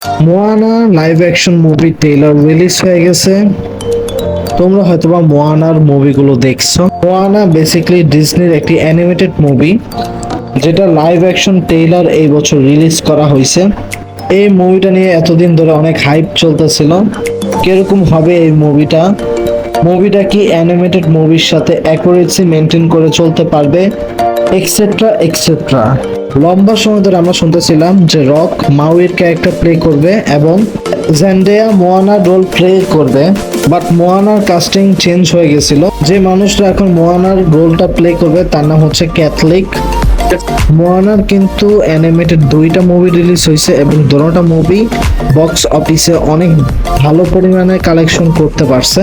Moana live action movie trailer release হয়ে গেছে। তোমরা হয়তোবা মোয়ানার মুভিগুলো দেখছো। মোয়ানা বেসিক্যালি ডিজনির একটি অ্যানিমেটেড মুভি, যেটা লাইভ অ্যাকশন ট্রেলার এই বছর রিলিজ করা হয়েছে। এই মুভিটা নিয়ে এতদিন ধরে অনেক হাইপ চলতেছিল, কিরকম হবে এই মুভিটা কি অ্যানিমেটেড মুভির সাথে অ্যাকুরেসি মেনটেন করে চলতে পারবে, এক্সেট্রা এক্সেট্রা। লম্বা সময় ধরে আমরা শুনতেছিলাম যে রক মাউইর ক্যারেক্টার প্লে করবে এবং জেন্ডেয়া মোয়ানার রোল প্লে করবে, বাট মোয়ানার কাস্টিং চেঞ্জ হয়ে গেছিল। যে মানুষরা এখন মোয়ানার রোলটা প্লে করবে তার নাম হচ্ছে ক্যাথলিক। মোয়ানার কিন্তু অ্যানিমেটেড 2টা মুভি রিলিজ হয়েছে এবং দুটোটা মুভি বক্স অফিসে অনেক ভালো পরিমাণে কালেকশন করতে পারছে।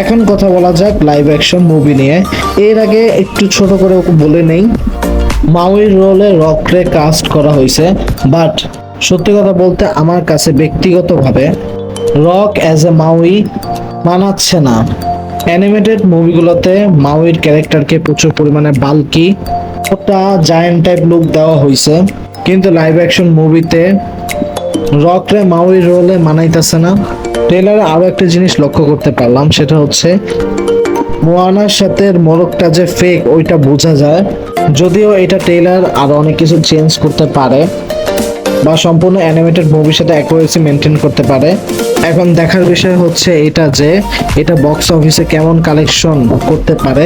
এখন কথা বলা যাক লাইভ অ্যাকশন মুভি নিয়ে। এর আগে একটু ছোট করে বলে নেই, মাউইর রোলে রকরে কাস্ট করা হয়েছে, বাট সত্যি কথা বলতে আমার কাছে ব্যক্তিগতভাবে রক অ্যাজ এ মাউই মানাচ্ছে না। অ্যানিমেটেড মুভিগুলোতে মাউইর ক্যারেক্টারকে প্রচুর পরিমাণে বাল্কি ওটা জায়ান্ট টাইপ লুক দেওয়া হয়েছে, কিন্তু লাইভ অ্যাকশন মুভিতে রকরে মাউইর রোলে মানাইতেছে না। ট্রেলারে আরো একটা জিনিস লক্ষ্য করতে পারলাম, সেটা হচ্ছে মোয়ানার সাথে মোরগটা যে ফেক ওইটা বোঝা যায়। যদিও এটা ট্রেলার আর অনেক কিছু চেঞ্জ করতে পারে বা সম্পূর্ণ অ্যানিমেটেড মুভির সাথে অ্যাকুরেসি মেনটেন করতে পারে। এখন দেখার বিষয় হচ্ছে এটা বক্স অফিসে কেমন কালেকশন করতে পারে,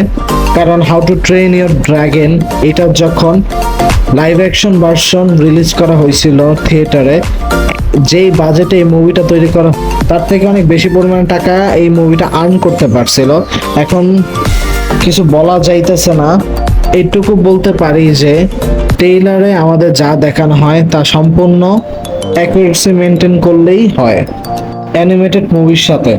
কারণ how to train your dragon এটা যখন লাইভ অ্যাকশন ভার্সন রিলিজ করা হয়েছিল থিয়েটারে, যেই বাজেটে এই মুভিটা তৈরি করা তার থেকে অনেক বেশি পরিমাণে টাকা এই মুভিটা আর্ন করতে পারছিল। এখন কিছু বলা যাইতেছে না, এইটুকু বলতে পারি যে ট্রেইলারে আমাদের যা দেখানো হয় তা সম্পূর্ণ অ্যাকুরেসি মেনটেন করলেই হয় অ্যানিমেটেড মুভির সাথে।